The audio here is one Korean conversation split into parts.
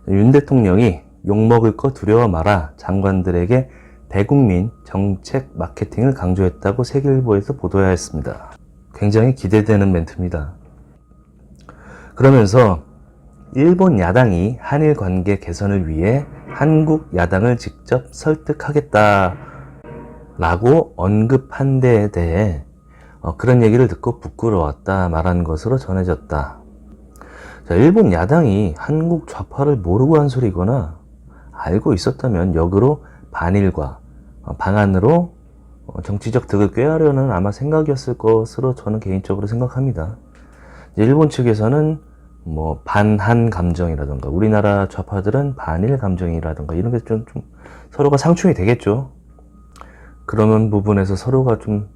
윤 대통령이 욕먹을 거 두려워 마라 장관들에게 대국민 정책 마케팅을 강조했다고 세계일보에서 보도하였습니다. 굉장히 기대되는 멘트입니다. 그러면서 일본 야당이 한일 관계 개선을 위해 한국 야당을 직접 설득하겠다 라고 언급한 데에 대해 그런 얘기를 듣고 부끄러웠다 말한 것으로 전해졌다. 자, 일본 야당이 한국 좌파를 모르고 한 소리거나 알고 있었다면 역으로 반일과 방안으로 정치적 득을 꾀하려는 아마 생각이었을 것으로 저는 개인적으로 생각합니다. 일본 측에서는 뭐 반한 감정이라든가 우리나라 좌파들은 반일 감정이라든가 이런 게 좀 서로가 상충이 되겠죠. 그런 부분에서 서로가 좀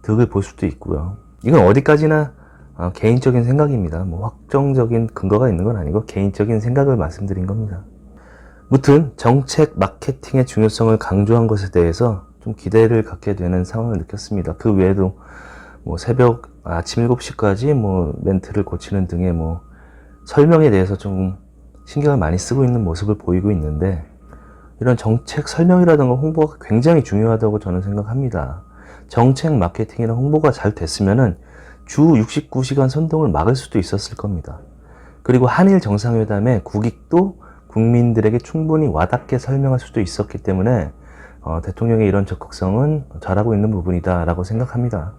득을 볼 수도 있고요. 이건 어디까지나 개인적인 생각입니다. 뭐 확정적인 근거가 있는 건 아니고 개인적인 생각을 말씀드린 겁니다. 무튼 정책 마케팅의 중요성을 강조한 것에 대해서 좀 기대를 갖게 되는 상황을 느꼈습니다. 그 외에도 뭐 새벽 아침 7시까지 뭐 멘트를 고치는 등의 뭐 설명에 대해서 좀 신경을 많이 쓰고 있는 모습을 보이고 있는데, 이런 정책 설명이라든가 홍보가 굉장히 중요하다고 저는 생각합니다. 정책 마케팅이나 홍보가 잘 됐으면은 주 69시간 선동을 막을 수도 있었을 겁니다. 그리고 한일 정상회담의 국익도 국민들에게 충분히 와닿게 설명할 수도 있었기 때문에 대통령의 이런 적극성은 잘하고 있는 부분이다 라고 생각합니다.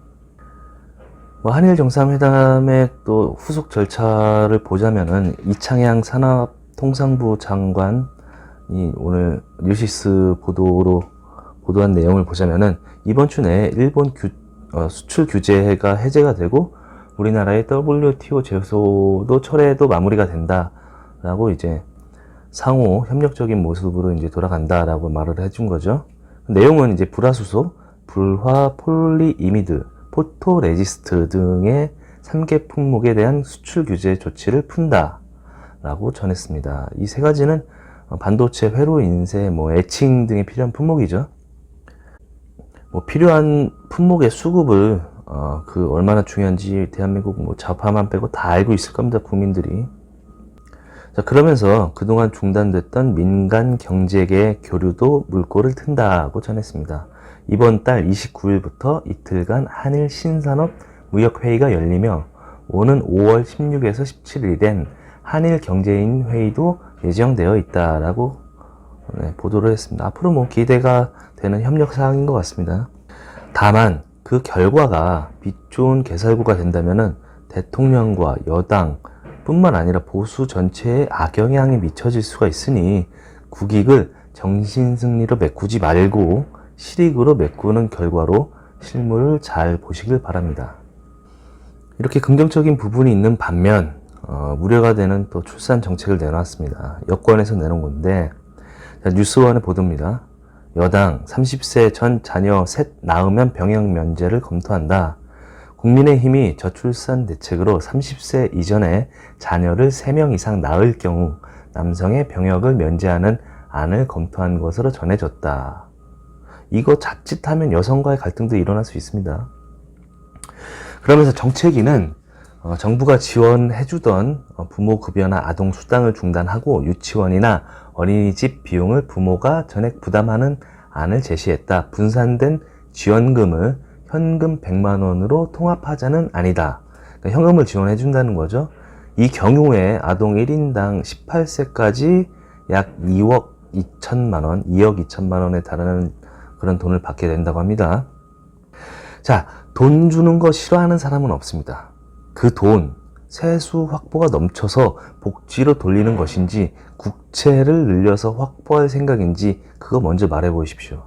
한일 정상회담의 또 후속 절차를 보자면은 이창양 산업통상부 장관이 오늘 뉴시스 보도로 보도한 내용을 보자면은 이번 주 내에 일본 수출 규제가 해제가 되고 우리나라의 WTO 제소도 철회도 마무리가 된다라고 이제 상호 협력적인 모습으로 이제 돌아간다라고 말을 해준 거죠. 내용은 이제 불화수소, 불화 폴리이미드, 포토레지스트 등의 3개 품목에 대한 수출 규제 조치를 푼다라고 전했습니다. 이 세 가지는 반도체 회로 인쇄, 에칭 등에 필요한 품목이죠. 필요한 품목의 수급을 얼마나 중요한지 대한민국 좌파만 빼고 다 알고 있을 겁니다, 국민들이. 자, 그러면서 그동안 중단됐던 민간 경제계의 교류도 물꼬를 튼다고 전했습니다. 이번 달 29일부터 이틀간 한일 신산업 무역회의가 열리며 오는 5월 16에서 17일엔 한일 경제인 회의도 예정되어 있다라고 보도를 했습니다. 앞으로 기대가 되는 협력 사항인 것 같습니다. 다만 그 결과가 빛 좋은 개살구가 된다면은 대통령과 여당 뿐만 아니라 보수 전체에 악영향이 미쳐질 수가 있으니 국익을 정신승리로 메꾸지 말고 실익으로 메꾸는 결과로 실물을 잘 보시길 바랍니다. 이렇게 긍정적인 부분이 있는 반면 우려가 되는 또 출산 정책을 내놨습니다. 여권에서 내놓은 건데, 뉴스원의 보도입니다. 여당 30세 전 자녀 셋 낳으면 병역 면제를 검토한다. 국민의힘이 저출산 대책으로 30세 이전에 자녀를 3명 이상 낳을 경우 남성의 병역을 면제하는 안을 검토한 것으로 전해졌다. 이거 자칫하면 여성과의 갈등도 일어날 수 있습니다. 그러면서 정책위는 정부가 지원해주던 부모급여나 아동수당을 중단하고 유치원이나 어린이집 비용을 부모가 전액 부담하는 안을 제시했다. 분산된 지원금을 현금 100만 원으로 통합하자는 안이다. 그러니까 현금을 지원해준다는 거죠. 이 경우에 아동 1인당 18세까지 약 2억 2천만 원, 2억 2천만 원에 달하는 그런 돈을 받게 된다고 합니다. 자, 돈 주는 거 싫어하는 사람은 없습니다. 그 돈, 세수 확보가 넘쳐서 복지로 돌리는 것인지 국채를 늘려서 확보할 생각인지 그거 먼저 말해 보십시오.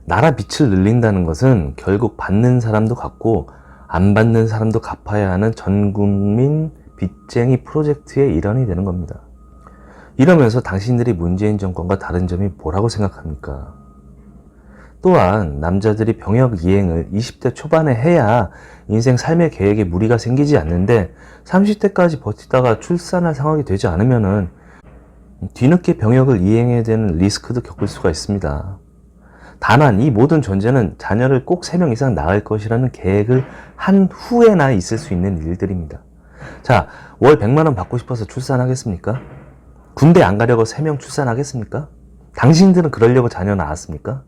나라 빚을 늘린다는 것은 결국 받는 사람도 갚고 안 받는 사람도 갚아야 하는 전국민 빚쟁이 프로젝트의 일환이 되는 겁니다. 이러면서 당신들이 문재인 정권과 다른 점이 뭐라고 생각합니까? 또한 남자들이 병역 이행을 20대 초반에 해야 인생 삶의 계획에 무리가 생기지 않는데 30대까지 버티다가 출산할 상황이 되지 않으면은 뒤늦게 병역을 이행해야 되는 리스크도 겪을 수가 있습니다. 다만 이 모든 존재는 자녀를 꼭 3명 이상 낳을 것이라는 계획을 한 후에나 있을 수 있는 일들입니다. 자, 월 100만 원 받고 싶어서 출산하겠습니까? 군대 안 가려고 3명 출산하겠습니까? 당신들은 그러려고 자녀 낳았습니까?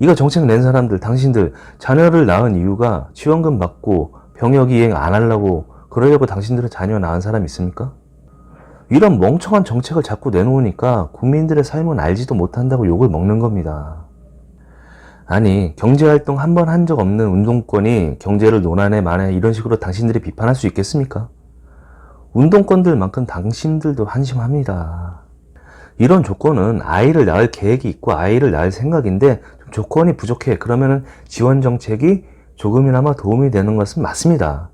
이거 정책 낸 사람들, 당신들 자녀를 낳은 이유가 지원금 받고 병역 이행 안 하려고 그러려고 당신들은 자녀 낳은 사람 있습니까? 이런 멍청한 정책을 자꾸 내놓으니까 국민들의 삶은 알지도 못한다고 욕을 먹는 겁니다. 아니, 경제활동 한 번 한 적 없는 운동권이 경제를 논하네 마네 이런 식으로 당신들이 비판할 수 있겠습니까? 운동권들만큼 당신들도 한심합니다. 이런 조건은 아이를 낳을 계획이 있고 아이를 낳을 생각인데 좀 조건이 부족해. 그러면은 지원 정책이 조금이나마 도움이 되는 것은 맞습니다.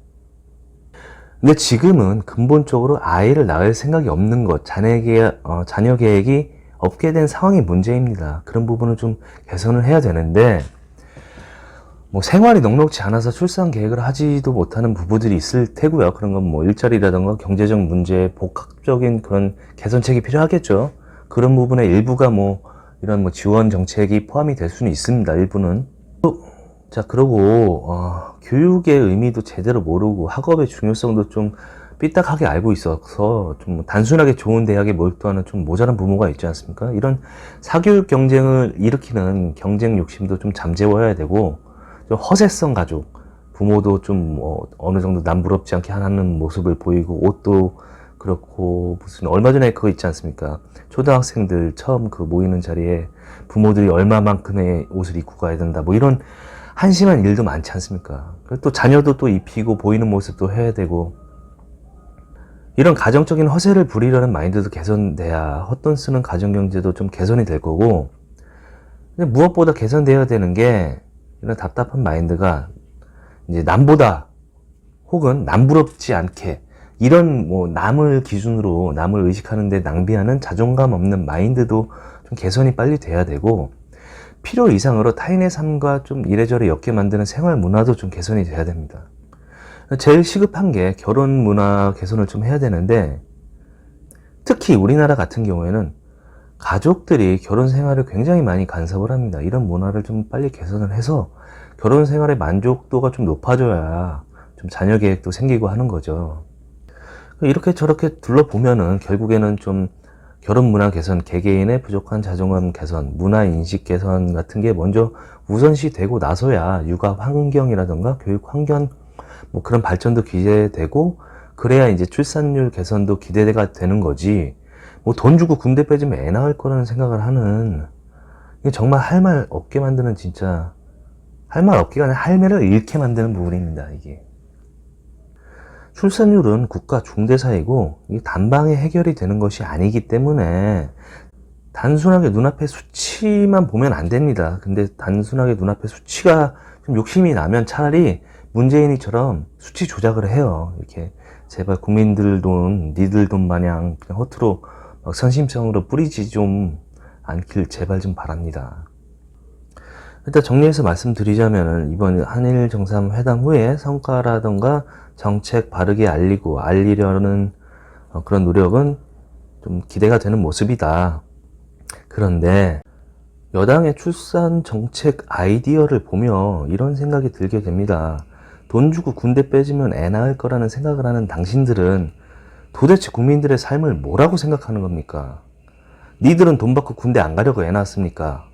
근데 지금은 근본적으로 아이를 낳을 생각이 없는 것, 자녀 계획이 없게 된 상황이 문제입니다. 그런 부분을 좀 개선을 해야 되는데, 뭐 생활이 넉넉지 않아서 출산 계획을 하지도 못하는 부부들이 있을 테고요. 그런 건 뭐 일자리라든가 경제적 문제, 복합적인 그런 개선책이 필요하겠죠. 그런 부분의 일부가 뭐 이런 뭐 지원 정책이 포함이 될 수는 있습니다. 일부는. 자, 그러고 교육의 의미도 제대로 모르고 학업의 중요성도 좀 삐딱하게 알고 있어서 좀 단순하게 좋은 대학에 몰두하는 좀 모자란 부모가 있지 않습니까? 이런 사교육 경쟁을 일으키는 경쟁 욕심도 좀 잠재워야 되고, 좀 허세성 가족, 부모도 좀 어느 정도 남부럽지 않게 하는 모습을 보이고, 옷도 그렇고, 무슨 얼마 전에 그거 있지 않습니까? 초등학생들 처음 그 모이는 자리에 부모들이 얼마만큼의 옷을 입고 가야 된다, 뭐 이런 한심한 일도 많지 않습니까? 또 자녀도 또 입히고 보이는 모습도 해야 되고, 이런 가정적인 허세를 부리려는 마인드도 개선돼야 헛돈 쓰는 가정경제도 좀 개선이 될 거고, 근데 무엇보다 개선돼야 되는 게 이런 답답한 마인드가 이제 남보다 혹은 남부럽지 않게 이런 뭐 남을 기준으로 남을 의식하는데 낭비하는 자존감 없는 마인드도 좀 개선이 빨리 돼야 되고, 필요 이상으로 타인의 삶과 좀 이래저래 엮게 만드는 생활 문화도 좀 개선이 돼야 됩니다. 제일 시급한 게 결혼 문화 개선을 좀 해야 되는데, 특히 우리나라 같은 경우에는 가족들이 결혼 생활을 굉장히 많이 간섭을 합니다. 이런 문화를 좀 빨리 개선을 해서 결혼 생활의 만족도가 좀 높아져야 좀 자녀 계획도 생기고 하는 거죠. 이렇게 저렇게 둘러보면은 결국에는 좀 결혼 문화 개선, 개개인의 부족한 자존감 개선, 문화 인식 개선 같은 게 먼저 우선시 되고 나서야 육아 환경이라든가 교육 환경 뭐 그런 발전도 기대되고, 그래야 이제 출산율 개선도 기대가 되는 거지. 뭐 돈 주고 군대 빼주면 애 낳을 거라는 생각을 하는, 이게 정말 할 말 없게 만드는, 진짜 할 말 없게가 아니라 할매를 잃게 만드는 부분입니다. 이게 출산율은 국가 중대사이고 이게 단방에 해결이 되는 것이 아니기 때문에 단순하게 눈앞의 수치만 보면 안 됩니다. 근데 단순하게 눈앞의 수치가 좀 욕심이 나면 차라리 문재인이처럼 수치 조작을 해요. 이렇게 제발 국민들 돈, 니들 돈 마냥 그냥 허투루 막 선심성으로 뿌리지 좀 않길 제발 좀 바랍니다. 일단 정리해서 말씀드리자면, 이번 한일 정상회담 후에 성과라던가 정책 바르게 알리려는 그런 노력은 좀 기대가 되는 모습이다. 그런데 여당의 출산 정책 아이디어를 보며 이런 생각이 들게 됩니다. 돈 주고 군대 빼주면 애 낳을 거라는 생각을 하는 당신들은 도대체 국민들의 삶을 뭐라고 생각하는 겁니까? 니들은 돈 받고 군대 안 가려고 애 낳았습니까?